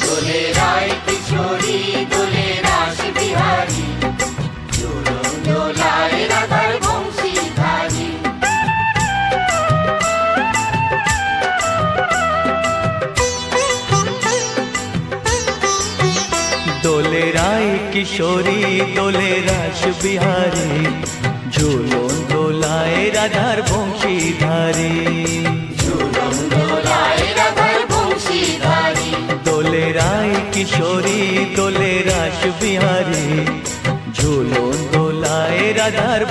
দোলে রায় কিশোরী দোলে রাস বিহারী, ঝুলন দোলায় রাধার বংশীধারী। দোলে রায় কিশোরী দোলে রাস বিহারী, ঝুলন দোলায় রাধার বংশীধারী। ঝুলন দোলায় রাধার বংশীধারী। দোলে রায় কিশোরী দোলে রাস বিহারী, ঝুলন দোলায় রাধার